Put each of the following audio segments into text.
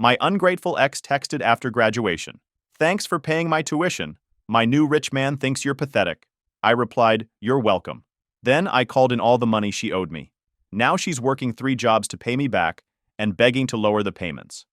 My ungrateful ex texted after graduation. Thanks for paying my tuition. My new rich man thinks you're pathetic. I replied, you're welcome. Then I called in all the money she owed me. Now she's working 3 jobs to pay me back and begging to lower the payments.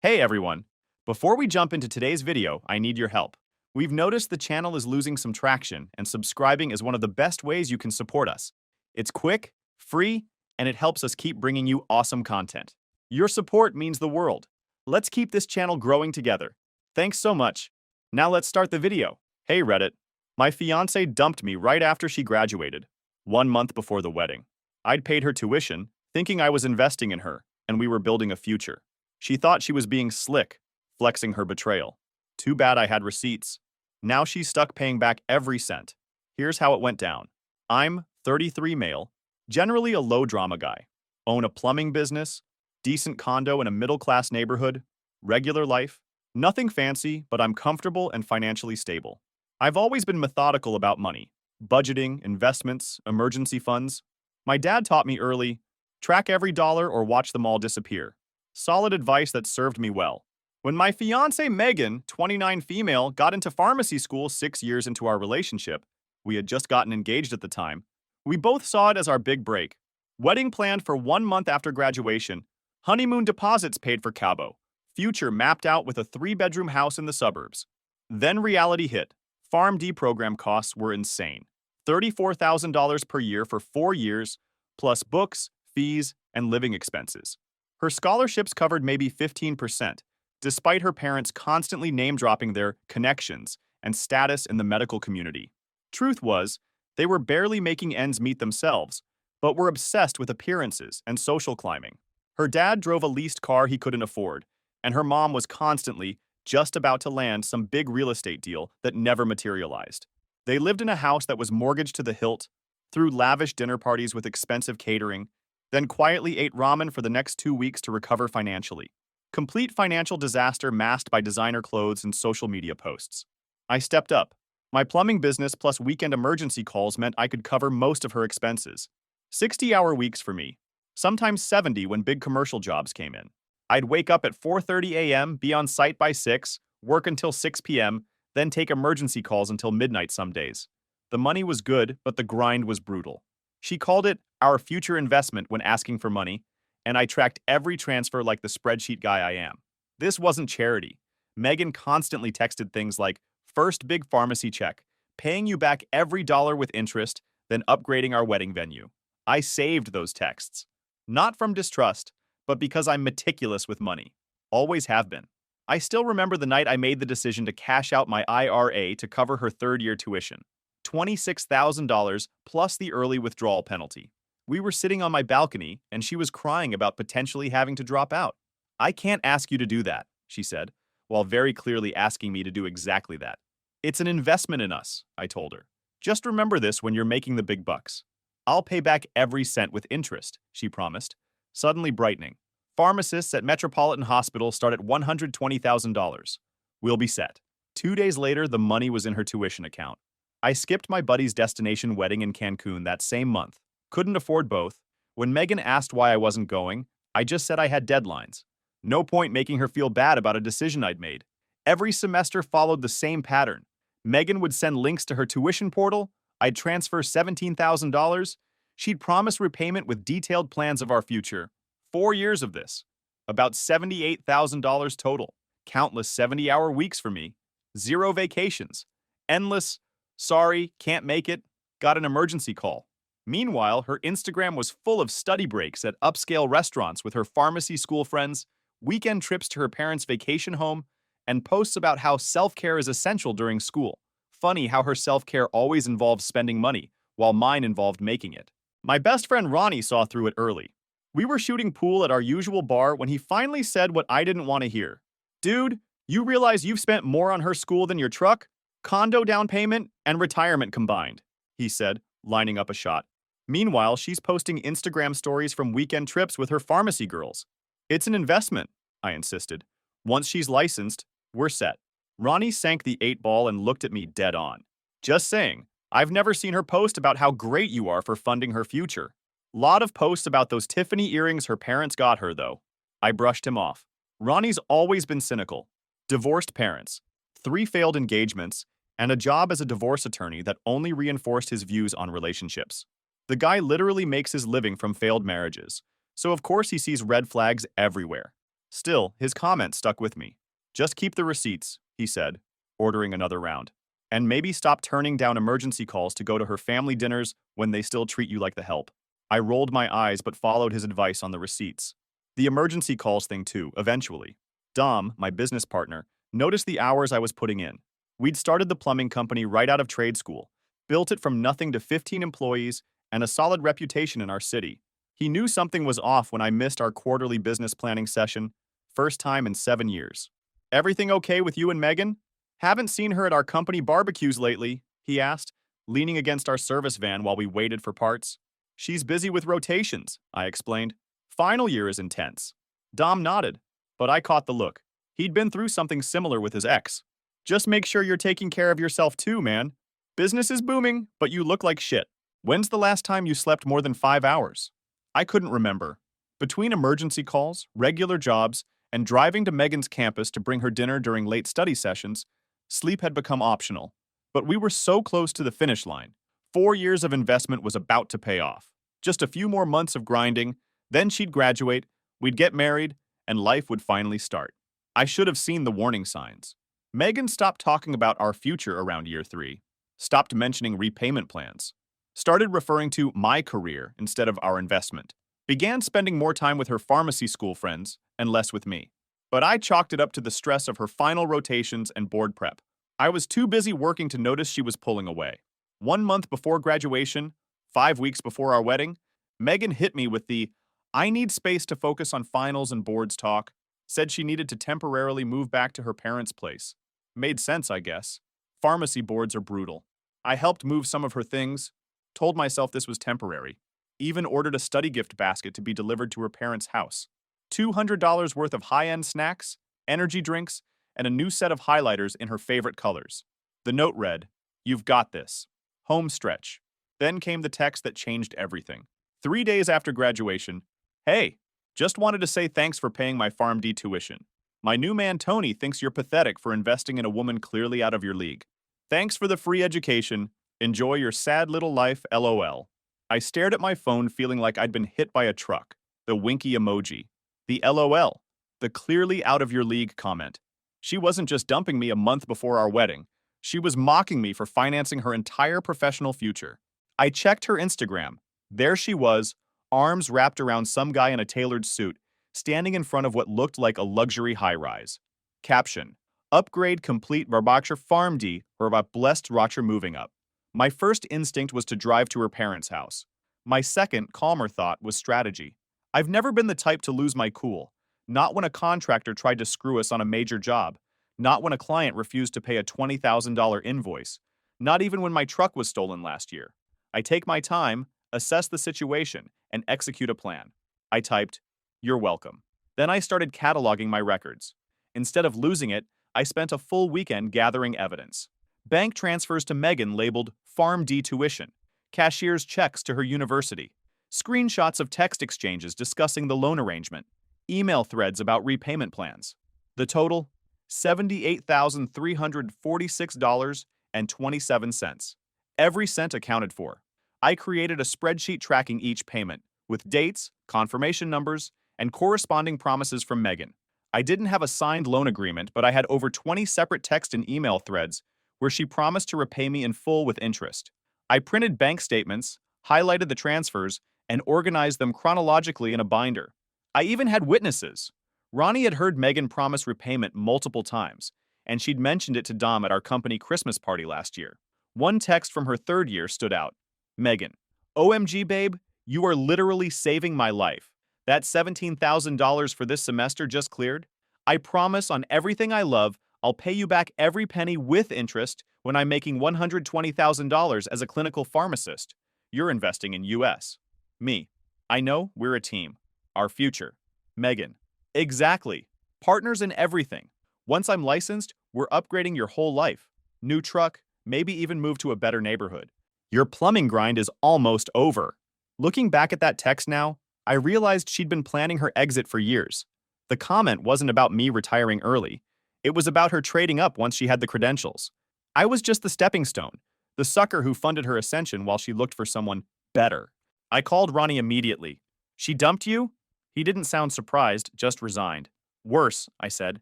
Hey everyone! Before we jump into today's video, I need your help. We've noticed the channel is losing some traction, and subscribing is one of the best ways you can support us. It's quick, free, and it helps us keep bringing you awesome content. Your support means the world. Let's keep this channel growing together. Thanks so much. Now let's start the video. Hey Reddit. My fiance dumped me right after she graduated, 1 month before the wedding. I'd paid her tuition, thinking I was investing in her, and we were building a future. She thought she was being slick, flexing her betrayal. Too bad I had receipts. Now she's stuck paying back every cent. Here's how it went down. I'm 33 male, generally a low-drama guy. Own a plumbing business, decent condo in a middle-class neighborhood, regular life. Nothing fancy, but I'm comfortable and financially stable. I've always been methodical about money. Budgeting, investments, emergency funds. My dad taught me early, track every dollar or watch them all disappear. Solid advice that served me well. When my fiancée Megan, 29 female, got into pharmacy school 6 years into our relationship, we had just gotten engaged at the time, we both saw it as our big break. Wedding planned for 1 month after graduation, honeymoon deposits paid for Cabo, future mapped out with a 3-bedroom house in the suburbs. Then reality hit. PharmD program costs were insane. $34,000 per year for 4 years, plus books, fees, and living expenses. Her scholarships covered maybe 15%, despite her parents constantly name-dropping their connections and status in the medical community. Truth was, they were barely making ends meet themselves, but were obsessed with appearances and social climbing. Her dad drove a leased car he couldn't afford, and her mom was constantly just about to land some big real estate deal that never materialized. They lived in a house that was mortgaged to the hilt, threw lavish dinner parties with expensive catering, then quietly ate ramen for the next 2 weeks to recover financially. Complete financial disaster masked by designer clothes and social media posts. I stepped up. My plumbing business plus weekend emergency calls meant I could cover most of her expenses. 60-hour weeks for me, sometimes 70 when big commercial jobs came in. I'd wake up at 4:30 a.m., be on site by 6, work until 6 p.m., then take emergency calls until midnight some days. The money was good, but the grind was brutal. She called it our future investment when asking for money, and I tracked every transfer like the spreadsheet guy I am. This wasn't charity. Megan constantly texted things like, first big pharmacy check, paying you back every dollar with interest, then upgrading our wedding venue. I saved those texts. Not from distrust, but because I'm meticulous with money. Always have been. I still remember the night I made the decision to cash out my IRA to cover her 3rd-year tuition. $26,000 plus the early withdrawal penalty. We were sitting on my balcony, and she was crying about potentially having to drop out. I can't ask you to do that, she said, while very clearly asking me to do exactly that. It's an investment in us, I told her. Just remember this when you're making the big bucks. I'll pay back every cent with interest, she promised, suddenly brightening. Pharmacists at Metropolitan Hospital start at $120,000. We'll be set. 2 days later, the money was in her tuition account. I skipped my buddy's destination wedding in Cancun that same month. Couldn't afford both. When Megan asked why I wasn't going, I just said I had deadlines. No point making her feel bad about a decision I'd made. Every semester followed the same pattern. Megan would send links to her tuition portal. I'd transfer $17,000. She'd promise repayment with detailed plans of our future. 4 years of this. About $78,000 total. Countless 70-hour weeks for me. 0 vacations. Endless, sorry, can't make it, got an emergency call. Meanwhile, her Instagram was full of study breaks at upscale restaurants with her pharmacy school friends, weekend trips to her parents' vacation home, and posts about how self-care is essential during school. Funny how her self-care always involves spending money, while mine involved making it. My best friend Ronnie saw through it early. We were shooting pool at our usual bar when he finally said what I didn't want to hear. Dude, you realize you've spent more on her school than your truck, condo down payment, and retirement combined, he said, lining up a shot. Meanwhile, she's posting Instagram stories from weekend trips with her pharmacy girls. It's an investment, I insisted. Once she's licensed, we're set. Ronnie sank the 8-ball and looked at me dead on. Just saying, I've never seen her post about how great you are for funding her future. Lot of posts about those Tiffany earrings her parents got her, though. I brushed him off. Ronnie's always been cynical. Divorced parents, 3 failed engagements, and a job as a divorce attorney that only reinforced his views on relationships. The guy literally makes his living from failed marriages, so of course he sees red flags everywhere. Still, his comment stuck with me. Just keep the receipts, he said, ordering another round. And maybe stop turning down emergency calls to go to her family dinners when they still treat you like the help. I rolled my eyes but followed his advice on the receipts. The emergency calls thing too, eventually. Dom, my business partner, noticed the hours I was putting in. We'd started the plumbing company right out of trade school, built it from nothing to 15 employees and a solid reputation in our city. He knew something was off when I missed our quarterly business planning session, first time in 7 years. Everything okay with you and Megan? Haven't seen her at our company barbecues lately, he asked, leaning against our service van while we waited for parts. She's busy with rotations, I explained. Final year is intense. Dom nodded, but I caught the look. He'd been through something similar with his ex. Just make sure you're taking care of yourself too, man. Business is booming, but you look like shit. When's the last time you slept more than 5 hours? I couldn't remember. Between emergency calls, regular jobs, and driving to Megan's campus to bring her dinner during late study sessions, sleep had become optional. But we were so close to the finish line. 4 years of investment was about to pay off. Just a few more months of grinding, then she'd graduate, we'd get married, and life would finally start. I should have seen the warning signs. Megan stopped talking about our future around year 3, stopped mentioning repayment plans, started referring to my career instead of our investment, began spending more time with her pharmacy school friends and less with me. But I chalked it up to the stress of her final rotations and board prep. I was too busy working to notice she was pulling away. 1 month before graduation, 5 weeks before our wedding, Megan hit me with the "I need space to focus on finals and boards" talk, said she needed to temporarily move back to her parents' place. Made sense, I guess. Pharmacy boards are brutal. I helped move some of her things, told myself this was temporary, even ordered a study gift basket to be delivered to her parents' house. $200 worth of high-end snacks, energy drinks, and a new set of highlighters in her favorite colors. The note read, "You've got this. Home stretch." Then came the text that changed everything. 3 days after graduation, "Hey, just wanted to say thanks for paying my PharmD tuition. My new man Tony thinks you're pathetic for investing in a woman clearly out of your league. Thanks for the free education. Enjoy your sad little life, LOL." I stared at my phone feeling like I'd been hit by a truck. The winky emoji. The LOL. The clearly out of your league comment. She wasn't just dumping me a month before our wedding. She was mocking me for financing her entire professional future. I checked her Instagram. There she was, arms wrapped around some guy in a tailored suit, standing in front of what looked like a luxury high-rise. Caption: "Upgrade complete Verbacher PharmD Verbat blessed Rocher moving up." My first instinct was to drive to her parents' house. My second, calmer thought was strategy. I've never been the type to lose my cool. Not when a contractor tried to screw us on a major job. Not when a client refused to pay a $20,000 invoice. Not even when my truck was stolen last year. I take my time, assess the situation, and execute a plan. I typed, "You're welcome." Then I started cataloging my records. Instead of losing it, I spent a full weekend gathering evidence. Bank transfers to Megan labeled PharmD tuition, cashier's checks to her university, screenshots of text exchanges discussing the loan arrangement, email threads about repayment plans. The total? $78,346.27. Every cent accounted for. I created a spreadsheet tracking each payment, with dates, confirmation numbers, and corresponding promises from Megan. I didn't have a signed loan agreement, but I had over 20 separate text and email threads where she promised to repay me in full with interest. I printed bank statements, highlighted the transfers, and organized them chronologically in a binder. I even had witnesses. Ronnie had heard Megan promise repayment multiple times, and she'd mentioned it to Dom at our company Christmas party last year. One text from her 3rd year stood out. "Megan, OMG babe, you are literally saving my life. That $17,000 for this semester just cleared. I promise on everything I love, I'll pay you back every penny with interest when I'm making $120,000 as a clinical pharmacist. You're investing in US. Me. I know we're a team. Our future. Megan. Exactly. Partners in everything. Once I'm licensed, we're upgrading your whole life. New truck, maybe even move to a better neighborhood. Your plumbing grind is almost over." Looking back at that text now, I realized she'd been planning her exit for years. The comment wasn't about me retiring early. It was about her trading up once she had the credentials. I was just the stepping stone, the sucker who funded her ascension while she looked for someone better. I called Ronnie immediately. She dumped you? He didn't sound surprised, just resigned. Worse, I said.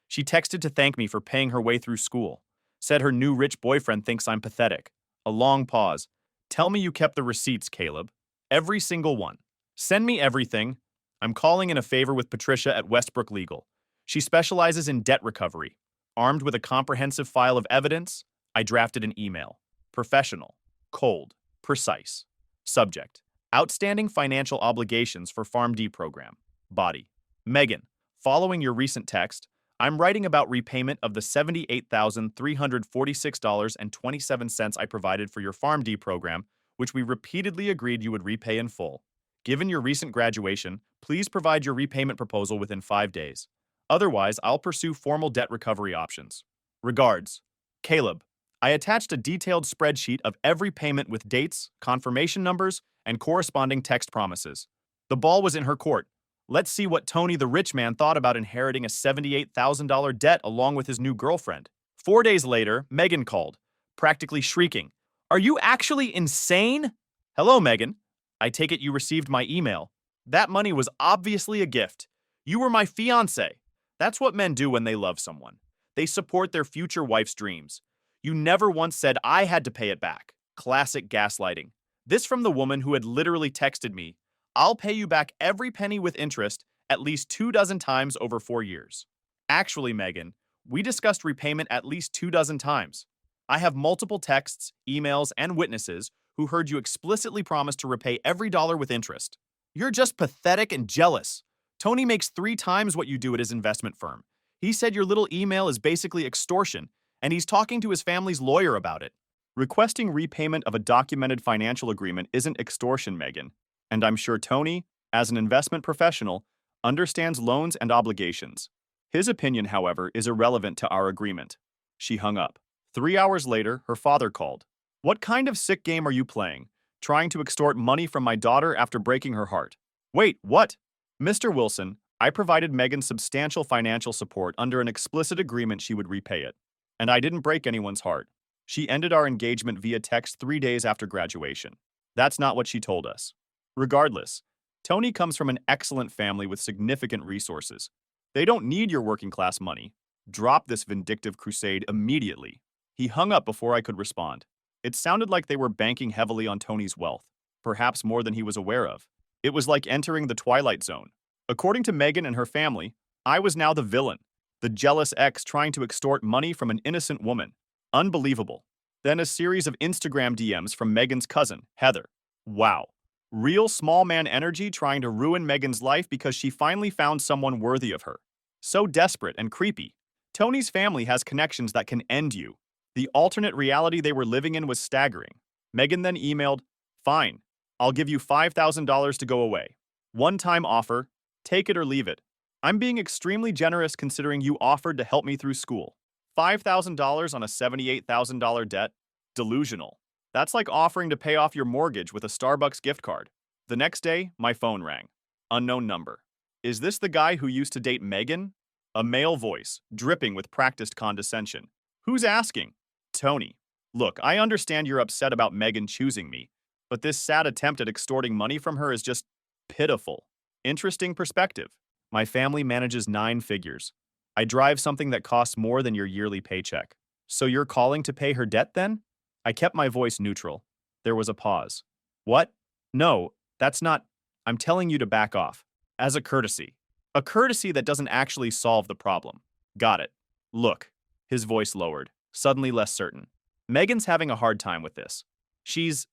She texted to thank me for paying her way through school. Said her new rich boyfriend thinks I'm pathetic. A long pause. Tell me you kept the receipts, Caleb. Every single one. Send me everything. I'm calling in a favor with Patricia at Westbrook Legal. She specializes in debt recovery. Armed with a comprehensive file of evidence, I drafted an email. Professional, cold, precise. Subject: outstanding financial obligations for PharmD program. Body: Megan, following your recent text, I'm writing about repayment of the $78,346.27 I provided for your PharmD program, which we repeatedly agreed you would repay in full. Given your recent graduation, please provide your repayment proposal within 5 days. Otherwise, I'll pursue formal debt recovery options. Regards, Caleb. I attached a detailed spreadsheet of every payment with dates, confirmation numbers, and corresponding text promises. The ball was in her court. Let's see what Tony the rich man thought about inheriting a $78,000 debt along with his new girlfriend. 4 days later, Megan called, practically shrieking. Are you actually insane? Hello, Megan. I take it you received my email. That money was obviously a gift. You were my fiancé. That's what men do when they love someone. They support their future wife's dreams. You never once said I had to pay it back. Classic gaslighting. This from the woman who had literally texted me, I'll pay you back every penny with interest at least 24 times over 4 years. Actually, Megan, we discussed repayment at least 24 times. I have multiple texts, emails, and witnesses who heard you explicitly promise to repay every dollar with interest. You're just pathetic and jealous. Tony makes 3 times what you do at his investment firm. He said your little email is basically extortion, and he's talking to his family's lawyer about it. Requesting repayment of a documented financial agreement isn't extortion, Megan. And I'm sure Tony, as an investment professional, understands loans and obligations. His opinion, however, is irrelevant to our agreement. She hung up. 3 hours later, her father called. What kind of sick game are you playing? Trying to extort money from my daughter after breaking her heart. Wait, what? Mr. Wilson, I provided Megan substantial financial support under an explicit agreement she would repay it. And I didn't break anyone's heart. She ended our engagement via text 3 days after graduation. That's not what she told us. Regardless, Tony comes from an excellent family with significant resources. They don't need your working class money. Drop this vindictive crusade immediately. He hung up before I could respond. It sounded like they were banking heavily on Tony's wealth, perhaps more than he was aware of. It was like entering the Twilight Zone. According to Megan and her family, I was now the villain, the jealous ex trying to extort money from an innocent woman. Unbelievable. Then a series of Instagram DMs from Megan's cousin, Heather. Wow. Real small man energy trying to ruin Megan's life because she finally found someone worthy of her. So desperate and creepy. Tony's family has connections that can end you. The alternate reality they were living in was staggering. Megan then emailed, Fine, I'll give you $5,000 to go away. One-time offer, take it or leave it. I'm being extremely generous considering you offered to help me through school. $5,000 on a $78,000 debt? Delusional. That's like offering to pay off your mortgage with a Starbucks gift card. The next day, my phone rang. Unknown number. Is this the guy who used to date Megan? A male voice, dripping with practiced condescension. Who's asking? Tony. Look, I understand you're upset about Megan choosing me, but this sad attempt at extorting money from her is just pitiful. Interesting perspective. My family manages 9 figures. I drive something that costs more than your yearly paycheck. So you're calling to pay her debt then? I kept my voice neutral. There was a pause. What? No, that's not. I'm telling you to back off. As a courtesy. A courtesy that doesn't actually solve the problem. Got it. Look. His voice lowered, suddenly less certain. Megan's having a hard time with this. She's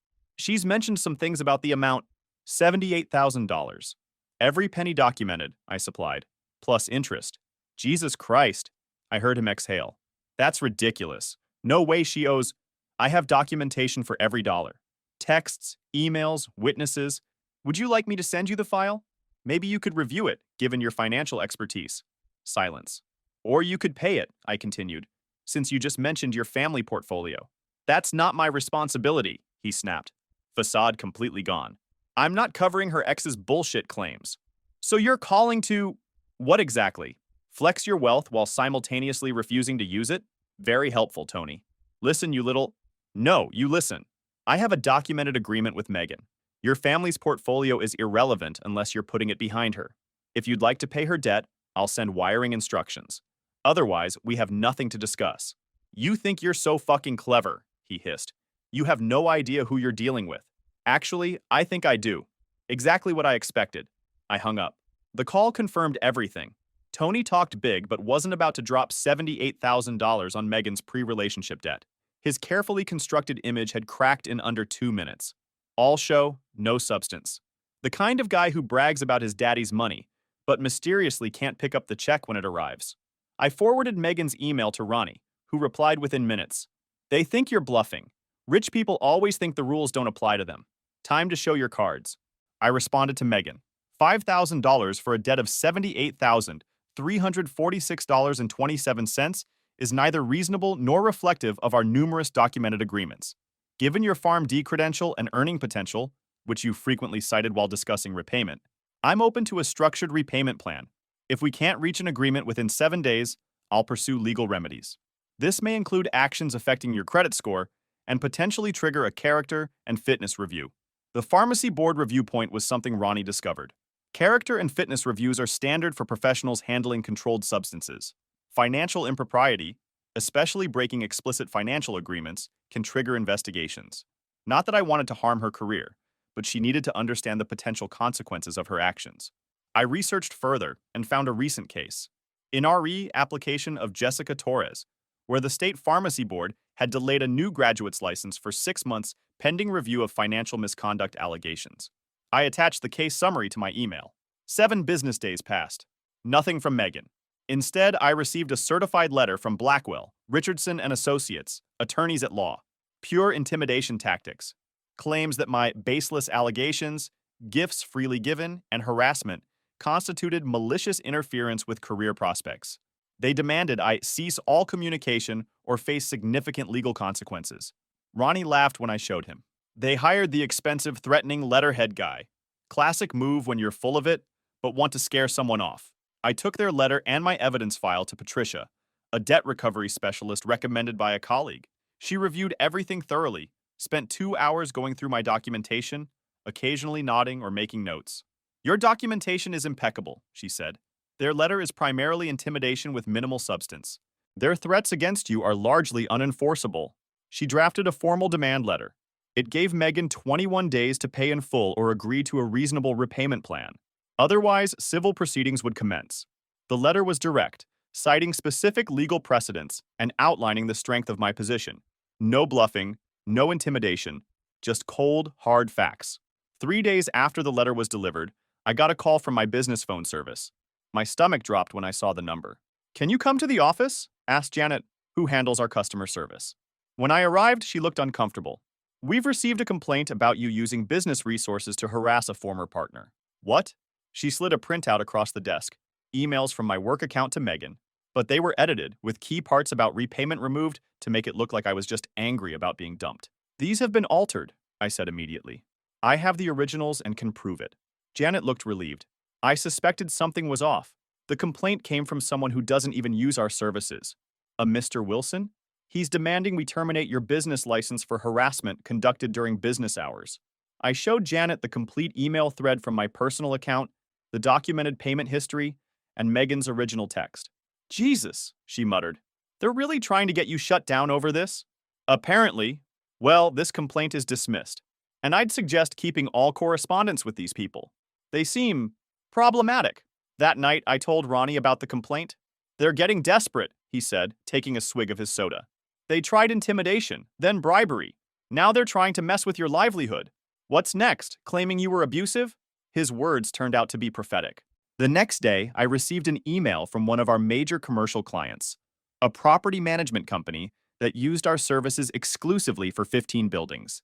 mentioned some things about the amount. $78,000. Every penny documented, I supplied. Plus interest. Jesus Christ. I heard him exhale. That's ridiculous. No way she owes. I have documentation for every dollar. Texts, emails, witnesses. Would you like me to send you the file? Maybe you could review it, given your financial expertise. Silence. Or you could pay it, I continued, since you just mentioned your family portfolio. That's not my responsibility, he snapped. Facade completely gone. I'm not covering her ex's bullshit claims. So you're calling to... What exactly? Flex your wealth while simultaneously refusing to use it? Very helpful, Tony. Listen, you little... No, you listen. I have a documented agreement with Megan. Your family's portfolio is irrelevant unless you're putting it behind her. If you'd like to pay her debt, I'll send wiring instructions. Otherwise, we have nothing to discuss. You think you're so fucking clever, he hissed. You have no idea who you're dealing with. Actually, I think I do. Exactly what I expected. I hung up. The call confirmed everything. Tony talked big but wasn't about to drop $78,000 on Megan's pre-relationship debt. His carefully constructed image had cracked in under 2 minutes. All show, no substance. The kind of guy who brags about his daddy's money, but mysteriously can't pick up the check when it arrives. I forwarded Megan's email to Ronnie, who replied within minutes. They think you're bluffing. Rich people always think the rules don't apply to them. Time to show your cards. I responded to Megan. $5,000 for a debt of $78,346.27 is neither reasonable nor reflective of our numerous documented agreements. Given your Farm D credential and earning potential, which you frequently cited while discussing repayment, I'm open to a structured repayment plan. If we can't reach an agreement within 7 days, I'll pursue legal remedies. This may include actions affecting your credit score and potentially trigger a character and fitness review. The pharmacy board review point was something Ronnie discovered. Character and fitness reviews are standard for professionals handling controlled substances. Financial impropriety, especially breaking explicit financial agreements, can trigger investigations. Not that I wanted to harm her career, but she needed to understand the potential consequences of her actions. I researched further and found a recent case. An RE application of Jessica Torres, where the state pharmacy board had delayed a new graduate's license for 6 months pending review of financial misconduct allegations. I attached the case summary to my email. 7 business days passed. Nothing from Megan. Instead, I received a certified letter from Blackwell, Richardson and Associates, attorneys at law. Pure intimidation tactics. Claims that my baseless allegations, gifts freely given, and harassment constituted malicious interference with career prospects. They demanded I cease all communication or face significant legal consequences. Ronnie laughed when I showed him. They hired the expensive, threatening letterhead guy. Classic move when you're full of it, but want to scare someone off. I took their letter and my evidence file to Patricia, a debt recovery specialist recommended by a colleague. She reviewed everything thoroughly, spent 2 hours going through my documentation, occasionally nodding or making notes. Your documentation is impeccable, she said. Their letter is primarily intimidation with minimal substance. Their threats against you are largely unenforceable. She drafted a formal demand letter. It gave Megan 21 days to pay in full or agree to a reasonable repayment plan. Otherwise, civil proceedings would commence. The letter was direct, citing specific legal precedents and outlining the strength of my position. No bluffing, no intimidation, just cold, hard facts. 3 days after the letter was delivered, I got a call from my business phone service. My stomach dropped when I saw the number. "Can you come to the office?" asked Janet, who handles our customer service. When I arrived, she looked uncomfortable. "We've received a complaint about you using business resources to harass a former partner." "What?" She slid a printout across the desk. Emails from my work account to Megan. But they were edited, with key parts about repayment removed to make it look like I was just angry about being dumped. "These have been altered," I said immediately. "I have the originals and can prove it." Janet looked relieved. I suspected something was off. The complaint came from someone who doesn't even use our services. A Mr. Wilson? He's demanding we terminate your business license for harassment conducted during business hours. I showed Janet the complete email thread from my personal account, the documented payment history, and Megan's original text. "Jesus," she muttered. "They're really trying to get you shut down over this?" "Apparently. Well, this complaint is dismissed. And I'd suggest keeping all correspondence with these people. They seem problematic." That night, I told Ronnie about the complaint. "They're getting desperate," he said, taking a swig of his soda. "They tried intimidation, then bribery. Now they're trying to mess with your livelihood. What's next, claiming you were abusive?" His words turned out to be prophetic. The next day, I received an email from one of our major commercial clients, a property management company that used our services exclusively for 15 buildings.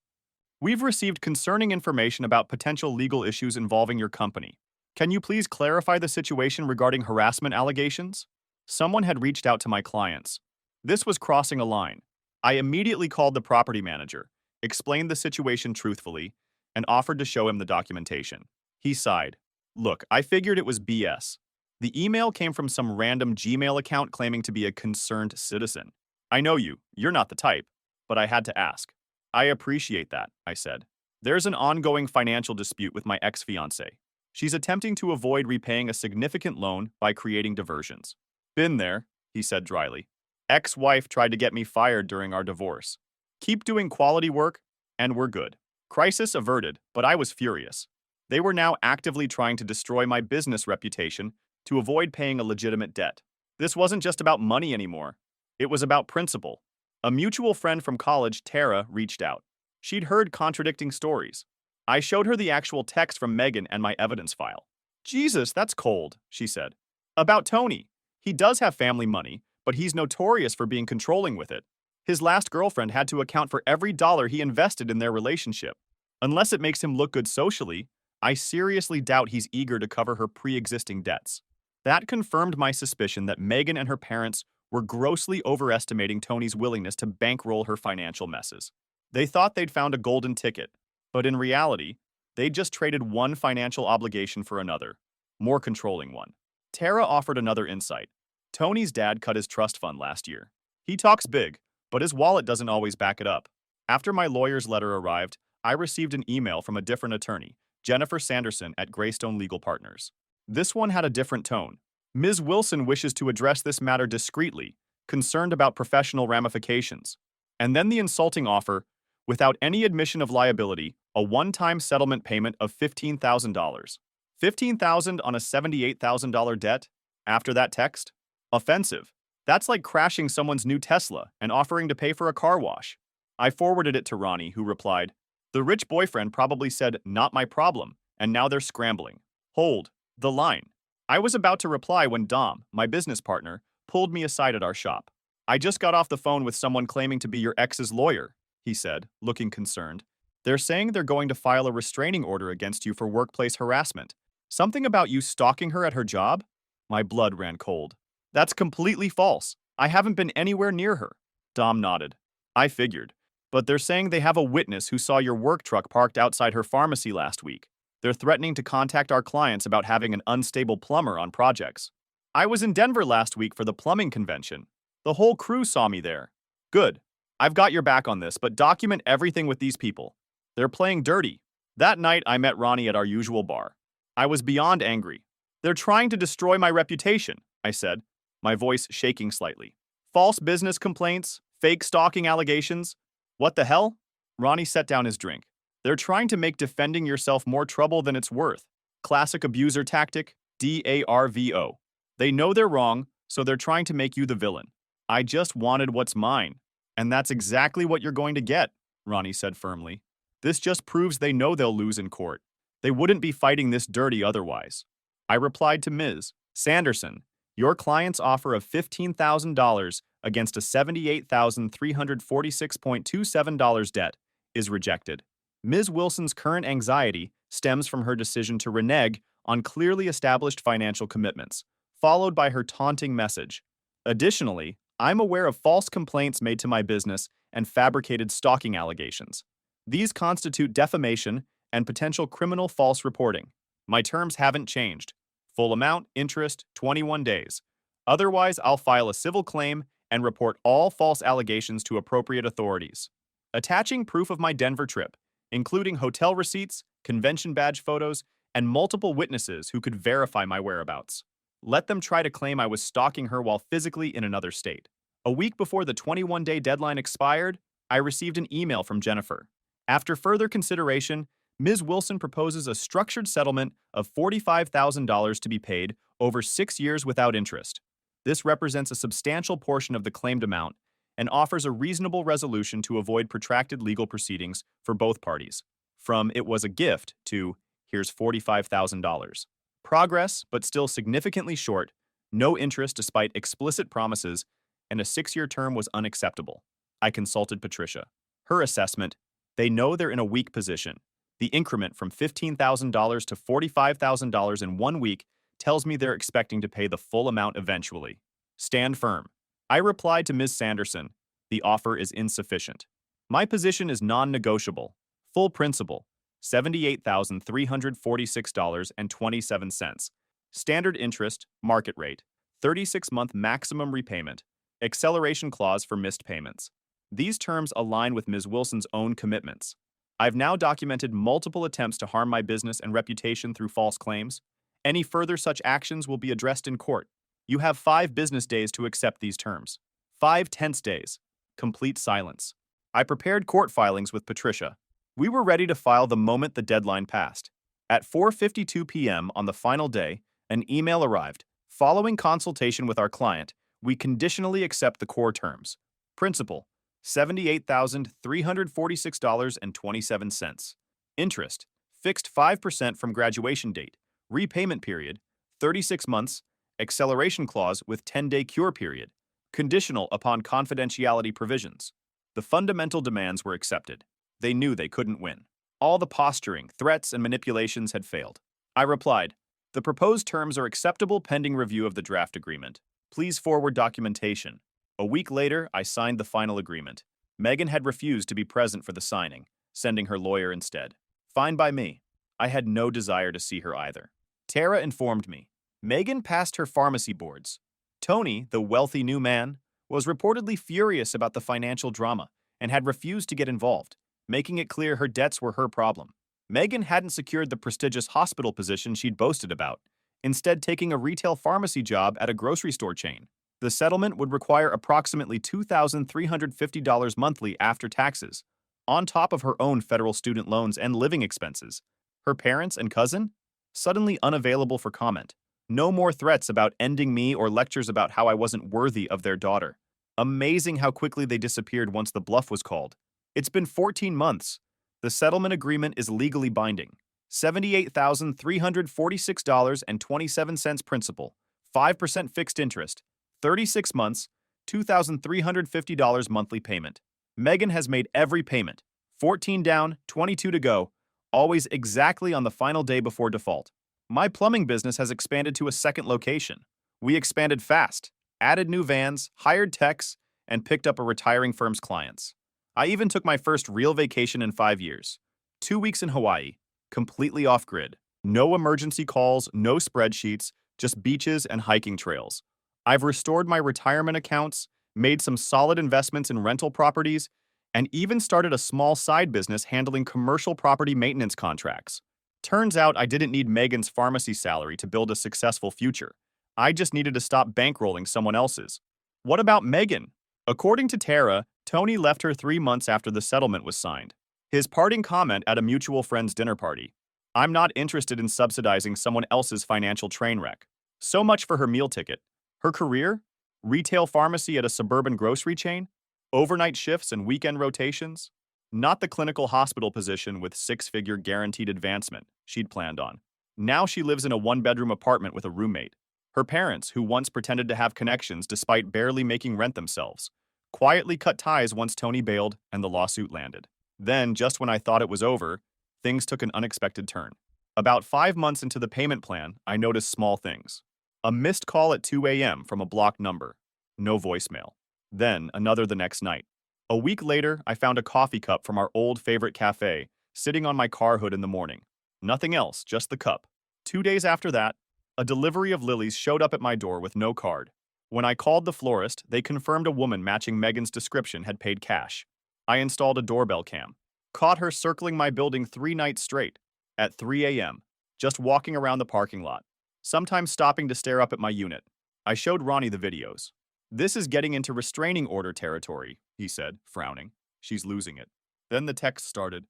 "We've received concerning information about potential legal issues involving your company. Can you please clarify the situation regarding harassment allegations?" Someone had reached out to my clients. This was crossing a line. I immediately called the property manager, explained the situation truthfully, and offered to show him the documentation. He sighed. "Look, I figured it was BS. The email came from some random Gmail account claiming to be a concerned citizen. I know you, you're not the type, but I had to ask. I appreciate that, I said. There's an ongoing financial dispute with my ex-fiancée. She's attempting to avoid repaying a significant loan by creating diversions. Been there, he said dryly. Ex-wife tried to get me fired during our divorce. Keep doing quality work, and we're good. Crisis averted, but I was furious. They were now actively trying to destroy my business reputation to avoid paying a legitimate debt. This wasn't just about money anymore. It was about principle. A mutual friend from college, Tara, reached out. She'd heard contradicting stories. I showed her the actual text from Megan and my evidence file. Jesus, that's cold, she said. About Tony. He does have family money, but he's notorious for being controlling with it. His last girlfriend had to account for every dollar he invested in their relationship. Unless it makes him look good socially, I seriously doubt he's eager to cover her pre-existing debts. That confirmed my suspicion that Megan and her parents were grossly overestimating Tony's willingness to bankroll her financial messes. They thought they'd found a golden ticket, but in reality, they'd just traded one financial obligation for another, more controlling one. Tara offered another insight. Tony's dad cut his trust fund last year. He talks big, but his wallet doesn't always back it up. After my lawyer's letter arrived, I received an email from a different attorney, Jennifer Sanderson at Greystone Legal Partners. This one had a different tone. Ms. Wilson wishes to address this matter discreetly, concerned about professional ramifications. And then the insulting offer, without any admission of liability, a one-time settlement payment of $15,000. $15,000 on a $78,000 debt? After that text? Offensive. That's like crashing someone's new Tesla and offering to pay for a car wash. I forwarded it to Ronnie, who replied, "The rich boyfriend probably said, 'Not my problem,' and now they're scrambling. Hold the line." I was about to reply when Dom, my business partner, pulled me aside at our shop. "I just got off the phone with someone claiming to be your ex's lawyer," he said, looking concerned. "They're saying they're going to file a restraining order against you for workplace harassment. Something about you stalking her at her job?" My blood ran cold. "That's completely false. I haven't been anywhere near her." Dom nodded. "I figured. But they're saying they have a witness who saw your work truck parked outside her pharmacy last week. They're threatening to contact our clients about having an unstable plumber on projects. I was in Denver last week for the plumbing convention. The whole crew saw me there." "Good. I've got your back on this, but document everything with these people. They're playing dirty." That night, I met Ronnie at our usual bar. I was beyond angry. "They're trying to destroy my reputation," I said, my voice shaking slightly. "False business complaints, fake stalking allegations. What the hell?" Ronnie set down his drink. "They're trying to make defending yourself more trouble than it's worth. Classic abuser tactic, DARVO. They know they're wrong, so they're trying to make you the villain. I just wanted what's mine. And that's exactly what you're going to get," Ronnie said firmly. "This just proves they know they'll lose in court. They wouldn't be fighting this dirty otherwise." I replied to Ms. Sanderson, "Your client's offer of $15,000 against a $78,346.27 debt is rejected. Ms. Wilson's current anxiety stems from her decision to renege on clearly established financial commitments, followed by her taunting message. Additionally, I'm aware of false complaints made to my business and fabricated stalking allegations. These constitute defamation and potential criminal false reporting. My terms haven't changed. Full amount, interest, 21 days. Otherwise, I'll file a civil claim and report all false allegations to appropriate authorities. Attaching proof of my Denver trip, including hotel receipts, convention badge photos, and multiple witnesses who could verify my whereabouts. Let them try to claim I was stalking her while physically in another state." A week before the 21-day deadline expired, I received an email from Jennifer. After further consideration, Ms. Wilson proposes a structured settlement of $45,000 to be paid over 6 years without interest. This represents a substantial portion of the claimed amount and offers a reasonable resolution to avoid protracted legal proceedings for both parties. From "it was a gift" to "here's $45,000. Progress, but still significantly short, no interest despite explicit promises, and a 6-year term was unacceptable. I consulted Patricia. Her assessment: they know they're in a weak position. The increment from $15,000 to $45,000 in 1 week tells me they're expecting to pay the full amount eventually. Stand firm. I replied to Ms. Sanderson, "The offer is insufficient. My position is non-negotiable. Full principal, $78,346.27. Standard interest, market rate, 36-month maximum repayment, acceleration clause for missed payments. These terms align with Ms. Wilson's own commitments. I've now documented multiple attempts to harm my business and reputation through false claims. Any further such actions will be addressed in court. You have 5 business days to accept these terms. 5 tense days. Complete silence. I prepared court filings with Patricia. We were ready to file the moment the deadline passed. At 4:52 p.m. on the final day, an email arrived. Following consultation with our client, we conditionally accept the core terms. Principal, $78,346.27. Interest, fixed 5% from graduation date. Repayment period, 36 months. Acceleration clause with 10-day cure period. Conditional upon confidentiality provisions. The fundamental demands were accepted. They knew they couldn't win. All the posturing, threats, and manipulations had failed. I replied, "The proposed terms are acceptable pending review of the draft agreement. Please forward documentation." A week later, I signed the final agreement. Megan had refused to be present for the signing, sending her lawyer instead. Fine by me. I had no desire to see her either. Tara informed me. Megan passed her pharmacy boards. Tony, the wealthy new man, was reportedly furious about the financial drama and had refused to get involved, making it clear her debts were her problem. Megan hadn't secured the prestigious hospital position she'd boasted about, instead taking a retail pharmacy job at a grocery store chain. The settlement would require approximately $2,350 monthly after taxes, on top of her own federal student loans and living expenses. Her parents and cousin? Suddenly unavailable for comment. No more threats about ending me or lectures about how I wasn't worthy of their daughter. Amazing how quickly they disappeared once the bluff was called. It's been 14 months. The settlement agreement is legally binding. $78,346.27 principal, 5% fixed interest, 36 months, $2,350 monthly payment. Megan has made every payment. 14 down, 22 to go, always exactly on the final day before default. My plumbing business has expanded to a second location. We expanded fast, added new vans, hired techs, and picked up a retiring firm's clients. I even took my first real vacation in 5 years. 2 weeks in Hawaii, completely off-grid. No emergency calls, no spreadsheets, just beaches and hiking trails. I've restored my retirement accounts, made some solid investments in rental properties, and even started a small side business handling commercial property maintenance contracts. Turns out I didn't need Megan's pharmacy salary to build a successful future. I just needed to stop bankrolling someone else's. What about Megan? According to Tara, Tony left her 3 months after the settlement was signed. His parting comment at a mutual friend's dinner party: "I'm not interested in subsidizing someone else's financial train wreck." So much for her meal ticket. Her career? Retail pharmacy at a suburban grocery chain? Overnight shifts and weekend rotations? Not the clinical hospital position with 6-figure guaranteed advancement she'd planned on. Now she lives in a 1-bedroom apartment with a roommate. Her parents, who once pretended to have connections despite barely making rent themselves, quietly cut ties once Tony bailed and the lawsuit landed. Then, just when I thought it was over, things took an unexpected turn. About 5 months into the payment plan, I noticed small things. A missed call at 2 a.m. from a blocked number. No voicemail. Then another the next night. A week later, I found a coffee cup from our old favorite cafe sitting on my car hood in the morning. Nothing else, just the cup. 2 days after that, a delivery of lilies showed up at my door with no card. When I called the florist, they confirmed a woman matching Megan's description had paid cash. I installed a doorbell cam. Caught her circling my building 3 nights straight, at 3 a.m., just walking around the parking lot, sometimes stopping to stare up at my unit. I showed Ronnie the videos. "This is getting into restraining order territory," he said, frowning. "She's losing it." Then the text started.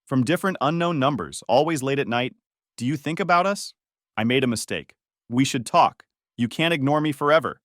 From different unknown numbers, always late at night. "Do you think about us?" I made a mistake. "We should talk. You can't ignore me forever."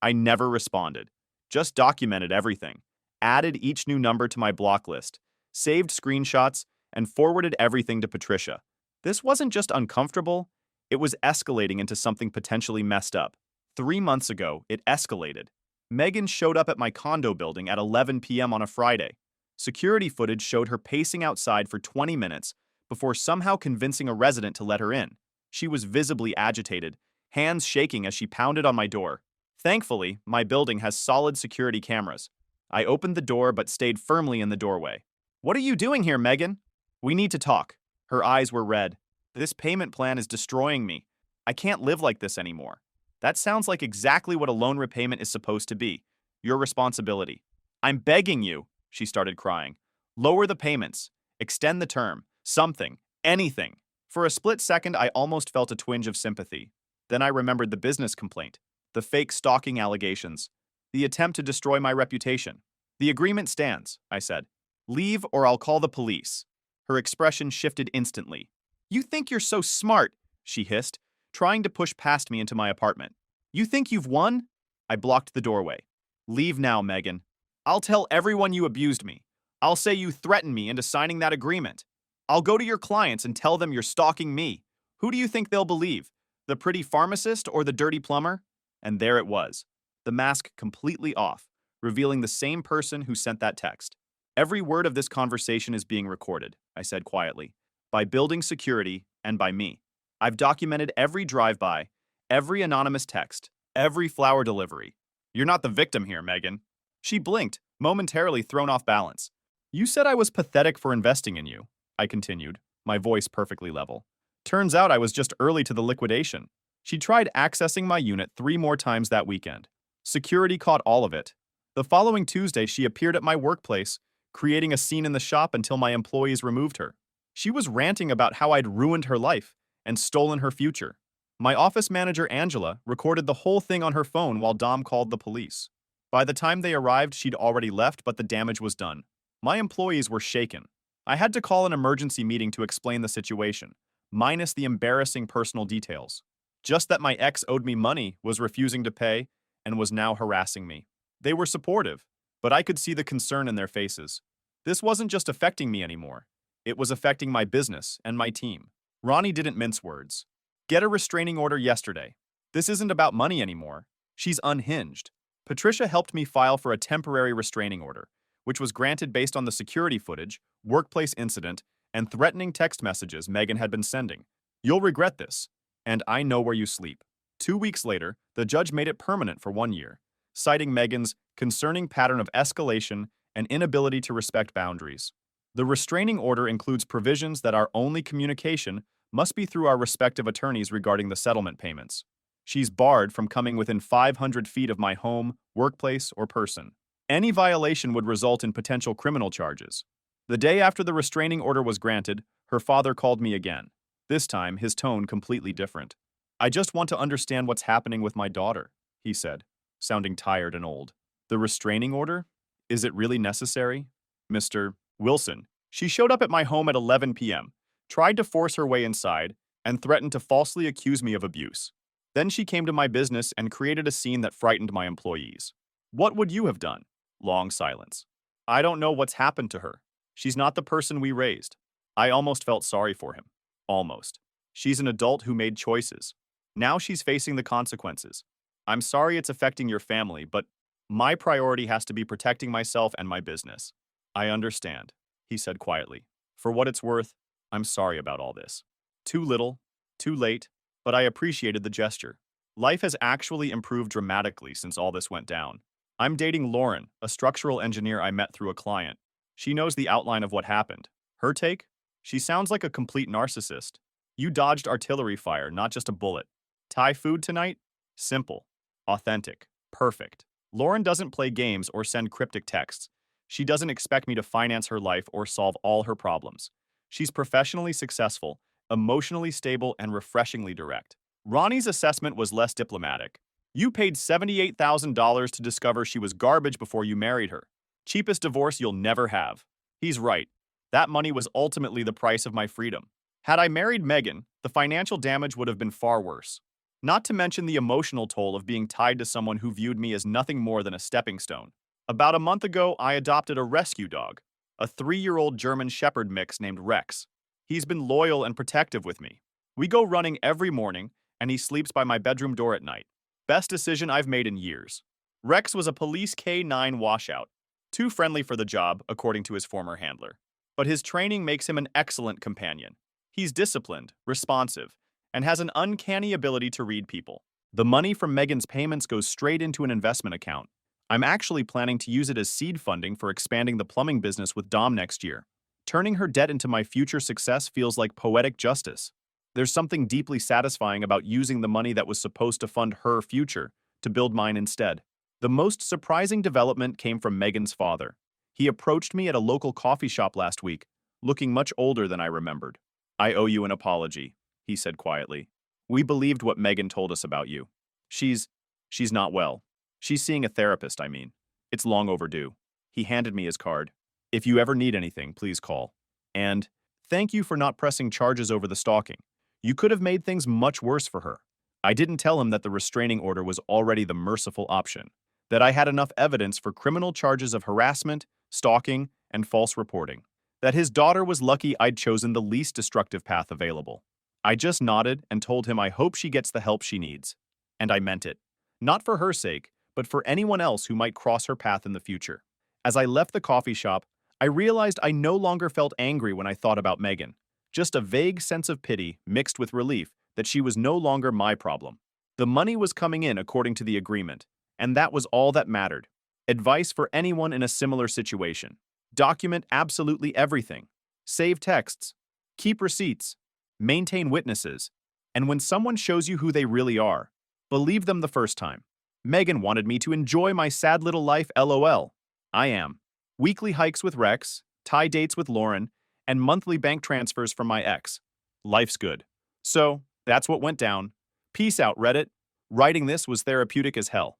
I never responded. Just documented everything. Added each new number to my block list. Saved screenshots, and forwarded everything to Patricia. This wasn't just uncomfortable. It was escalating into something potentially messed up. 3 months ago, it escalated. Megan showed up at my condo building at 11 p.m. on a Friday. Security footage showed her pacing outside for 20 minutes before somehow convincing a resident to let her in. She was visibly agitated, hands shaking as she pounded on my door. Thankfully, my building has solid security cameras. I opened the door but stayed firmly in the doorway. "What are you doing here, Megan?" "We need to talk." Her eyes were red. "This payment plan is destroying me. I can't live like this anymore. That sounds like exactly what a loan repayment is supposed to be. Your responsibility. I'm begging you, she started crying. Lower the payments. Extend the term. Something. Anything. For a split second, I almost felt a twinge of sympathy. Then I remembered the business complaint, the fake stalking allegations, the attempt to destroy my reputation. The agreement stands, I said. Leave or I'll call the police. Her expression shifted instantly. You think you're so smart, she hissed, trying to push past me into my apartment. You think you've won? I blocked the doorway. Leave now, Megan. I'll tell everyone you abused me. I'll say you threatened me into signing that agreement. I'll go to your clients and tell them you're stalking me. Who do you think they'll believe? The pretty pharmacist or the dirty plumber? And there it was, the mask completely off, revealing the same person who sent that text. Every word of this conversation is being recorded, I said quietly, by building security and by me. I've documented every drive-by, every anonymous text, every flower delivery. You're not the victim here, Megan. She blinked, momentarily thrown off balance. You said I was pathetic for investing in you, I continued, my voice perfectly level. Turns out I was just early to the liquidation. She tried accessing my unit 3 more times that weekend. Security caught all of it. The following Tuesday, she appeared at my workplace, creating a scene in the shop until my employees removed her. She was ranting about how I'd ruined her life and stolen her future. My office manager, Angela, recorded the whole thing on her phone while Dom called the police. By the time they arrived, she'd already left, but the damage was done. My employees were shaken. I had to call an emergency meeting to explain the situation, minus the embarrassing personal details. Just that my ex owed me money, was refusing to pay, and was now harassing me. They were supportive, but I could see the concern in their faces. This wasn't just affecting me anymore. It was affecting my business and my team. Ronnie didn't mince words. Get a restraining order yesterday. This isn't about money anymore. She's unhinged. Patricia helped me file for a temporary restraining order, which was granted based on the security footage, workplace incident, and threatening text messages Megan had been sending. You'll regret this. And I know where you sleep. 2 weeks later, the judge made it permanent for 1 year, citing Megan's concerning pattern of escalation and inability to respect boundaries. The restraining order includes provisions that our only communication must be through our respective attorneys regarding the settlement payments. She's barred from coming within 500 feet of my home, workplace, or person. Any violation would result in potential criminal charges. The day after the restraining order was granted, her father called me again. This time, his tone completely different. I just want to understand what's happening with my daughter, he said, sounding tired and old. The restraining order? Is it really necessary? Mr. Wilson. She showed up at my home at 11 p.m., tried to force her way inside, and threatened to falsely accuse me of abuse. Then she came to my business and created a scene that frightened my employees. What would you have done? Long silence. I don't know what's happened to her. She's not the person we raised. I almost felt sorry for him. Almost. She's an adult who made choices. Now she's facing the consequences. I'm sorry it's affecting your family, but my priority has to be protecting myself and my business. I understand, he said quietly. For what it's worth, I'm sorry about all this. Too little, too late, but I appreciated the gesture. Life has actually improved dramatically since all this went down. I'm dating Lauren, a structural engineer I met through a client. She knows the outline of what happened. Her take? She sounds like a complete narcissist. You dodged artillery fire, not just a bullet. Thai food tonight? Simple. Authentic. Perfect. Lauren doesn't play games or send cryptic texts. She doesn't expect me to finance her life or solve all her problems. She's professionally successful, emotionally stable, and refreshingly direct. Ronnie's assessment was less diplomatic. You paid $78,000 to discover she was garbage before you married her. Cheapest divorce you'll never have. He's right. That money was ultimately the price of my freedom. Had I married Megan, the financial damage would have been far worse. Not to mention the emotional toll of being tied to someone who viewed me as nothing more than a stepping stone. About a month ago, I adopted a rescue dog, a 3-year-old German Shepherd mix named Rex. He's been loyal and protective with me. We go running every morning, and he sleeps by my bedroom door at night. Best decision I've made in years. Rex was a police K-9 washout, too friendly for the job, according to his former handler. But his training makes him an excellent companion. He's disciplined, responsive, and has an uncanny ability to read people. The money from Megan's payments goes straight into an investment account. I'm actually planning to use it as seed funding for expanding the plumbing business with Dom next year. Turning her debt into my future success feels like poetic justice. There's something deeply satisfying about using the money that was supposed to fund her future to build mine instead. The most surprising development came from Megan's father. He approached me at a local coffee shop last week, looking much older than I remembered. "I owe you an apology," he said quietly. "We believed what Megan told us about you. She's she's not well. She's seeing a therapist, I mean. It's long overdue." He handed me his card. "If you ever need anything, please call. And thank you for not pressing charges over the stalking. You could have made things much worse for her." I didn't tell him that the restraining order was already the merciful option, that I had enough evidence for criminal charges of harassment, stalking, and false reporting, that his daughter was lucky I'd chosen the least destructive path available. I just nodded and told him I hope she gets the help she needs. And I meant it. Not for her sake, but for anyone else who might cross her path in the future. As I left the coffee shop, I realized I no longer felt angry when I thought about Megan. Just a vague sense of pity mixed with relief that she was no longer my problem. The money was coming in according to the agreement, and that was all that mattered. Advice for anyone in a similar situation: document absolutely everything. Save texts. Keep receipts. Maintain witnesses. And when someone shows you who they really are, believe them the first time. Megan wanted me to enjoy my sad little life, lol. I am. Weekly hikes with Rex, Thai dates with Lauren, and monthly bank transfers from my ex. Life's good. So, that's what went down. Peace out, Reddit. Writing this was therapeutic as hell.